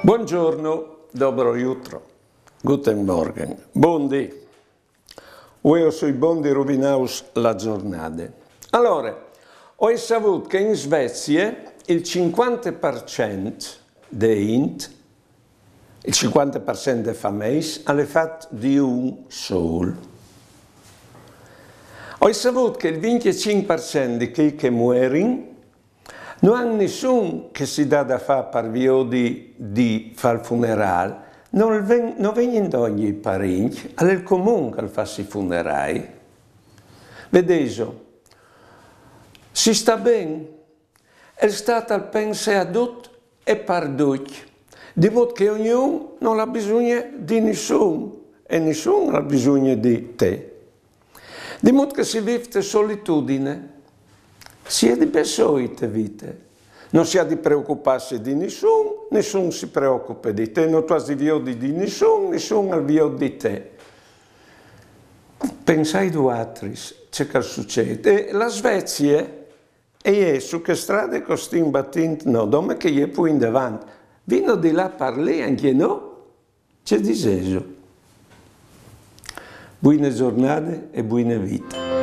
Buongiorno, dobro jutro, guten Morgen, buondì. Io sui bondi rovinaus la giornata. Allora, ho saputo che in Svezia il 50% dei int, il 50% dei famiglie, hanno fatto di un sol. Ho saputo che il 25% di chi che muoiono non hanno nessuno che si dà da fare per via di fare il funerale, non vengono ogni parenti, è il comune che fa i funerali. Vedete, si sta bene, è stato al pensa a tutti e per tutti, di modo che ognuno non ha bisogno di nessuno e nessuno ha bisogno di te. Di modo che si vive in solitudine. Si è di besoite vite, non si ha di preoccuparsi di nessuno, nessuno si preoccupa di te, non tu hai di nessuno, nessuno ha di te. Pensai due altri, c'è che succede. E la Svezia è su che strade costin battendo, no, dove che è più in davanti. Vino di là parlì anche no, c'è diseso. Buone giornate e buone vite.